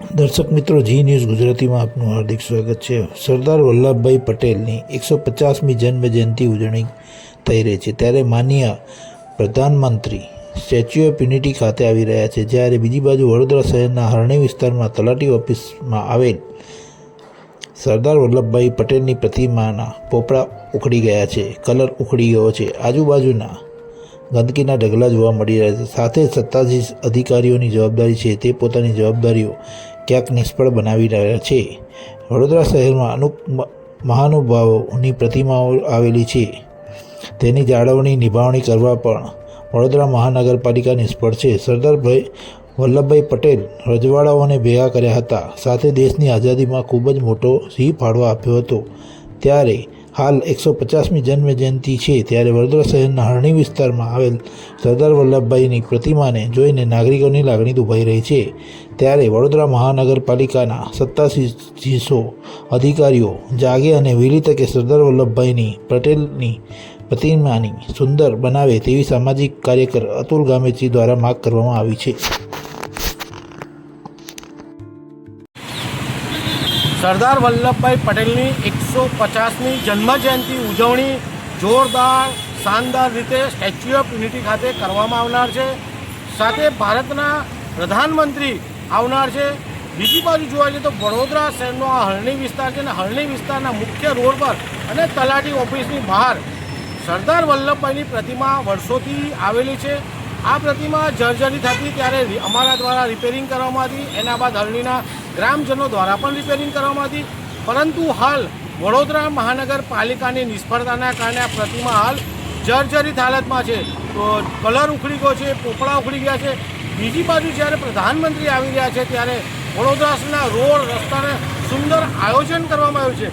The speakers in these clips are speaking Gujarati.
દર્શક મિત્રો, જી ન્યૂઝ ગુજરાતીમાં આપનું હાર્દિક સ્વાગત છે। સરદાર વલ્લભભાઈ પટેલની 150મી જન્મજયંતિ ઉજવણી થઈ રહી છે, ત્યારે માનનીય પ્રધાનમંત્રી સ્ટેચ્યુ ઓફ યુનિટી ખાતે આવી રહ્યા છે। જ્યારે બીજી બાજુ વડોદરા શહેરના હરણી વિસ્તારમાં તલાટી ઓફિસમાં આવેલ સરદાર વલ્લભભાઈ પટેલની પ્રતિમાના પોપડા ઉખડી ગયા છે, કલર ઉખડી ગયો છે। આજુબાજુના ગંદકીના ઢગલા જોવા મળી રહ્યા છે। સાથે સત્તાધીશ અધિકારીઓની જવાબદારી છે તે પોતાની જવાબદારીઓ ક્યાંક નિષ્ફળ બનાવી રહ્યા છે। વડોદરા શહેરમાં અમુક મહાનુભાવોની પ્રતિમાઓ આવેલી છે, તેની જાળવણી નિભાવણી કરવા પણ વડોદરા મહાનગરપાલિકા નિષ્ફળ છે। સરદાર વલ્લભભાઈ પટેલ રજવાડાઓને ભેગા કર્યા હતા, સાથે દેશની આઝાદીમાં ખૂબ જ મોટો સિંહ ફાળો આપ્યો હતો। ત્યારે હાલ 150મી જન્મજયંતિ છે, ત્યારે વડોદરા શહેરના હરણી વિસ્તારમાં આવેલ સરદાર વલ્લભભાઈની પ્રતિમાને જોઈને નાગરિકોની લાગણી દુભાઈ રહી છે। ત્યારે વડોદરા મહાનગરપાલિકાના સત્તાધીશો અધિકારીઓ જાગે અને વહેલી તકે સરદાર વલ્લભભાઈની પટેલની પ્રતિમાની સુંદર બનાવે તેવી સામાજિક કાર્યકર અતુલ ગામેચી દ્વારા માંગ કરવામાં આવી છે। સરદાર વલ્લભભાઈ પટેલની 150મી જન્મજયંતિ ઉજવણી જોરદાર શાનદાર રીતે સ્ટેચ્યુ ઓફ યુનિટી ખાતે કરવામાં આવનાર છે। સાથે ભારતના પ્રધાનમંત્રી આવનાર છે। બીજી બાજુ જોવા જઈએ તો વડોદરા શહેરનો આ હરણી વિસ્તાર છે અને હરણી વિસ્તારના મુખ્ય રોડ પર અને તલાટી ઓફિસની બહાર સરદાર વલ્લભભાઈની પ્રતિમા વર્ષોથી આવેલી છે। આ પ્રતિમા જર્જરિત હતી, ત્યારે અમારા દ્વારા રિપેરિંગ કરવામાં હતી। એના બાદ હરણીના ગ્રામજનો દ્વારા પણ રિપેરિંગ કરવામાં હતી, પરંતુ હાલ વડોદરા મહાનગરપાલિકાની નિષ્ફળતાના કારણે આ પ્રતિમા હાલ જર્જરિત હાલતમાં છે। તો કલર ઉખડી ગયો છે, પોપડા ઉખડી ગયા છે। બીજી બાજુ જ્યારે પ્રધાનમંત્રી આવી રહ્યા છે, ત્યારે વડોદરા શહેરના રોડ રસ્તાને સુંદર આયોજન કરવામાં આવ્યું છે,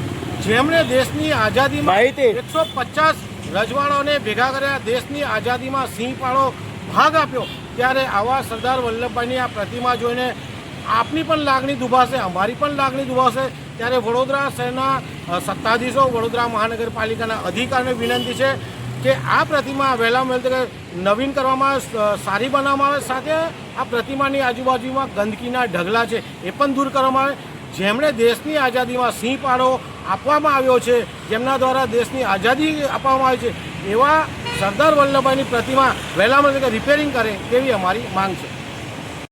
જેમણે દેશની આઝાદીમાં 150 રજવાડાઓને ભેગા કર્યા, દેશની આઝાદીમાં સિંહ ફાળો ભાગ આપ્યો। ત્યારે આવા સરદાર વલ્લભભાઈની આ પ્રતિમા જોઈને આપની પણ લાગણી દુભાશે, અમારી પણ લાગણી દુભાશે। ત્યારે વડોદરા શહેરના સત્તાધીશો, વડોદરા મહાનગરપાલિકાના અધિકારીઓને વિનંતી છે કે આ પ્રતિમા વહેલામાં વહેલી નવીન કરવામાં આવે, સારી બનાવવામાં આવે। સાથે આ પ્રતિમાની આજુબાજુમાં ગંદકીના ઢગલા છે એ પણ દૂર કરવામાં આવે। જેમણે દેશની આઝાદીમાં સિંહ ફાળો આપવામાં આવ્યો છે, જેમના દ્વારા દેશની આઝાદી આપવામાં આવી છે, એવા સરદાર વલ્લભભાઈની પ્રતિમા વહેલામાં રિપેરિંગ કરે તેવી અમારી માંગ છે।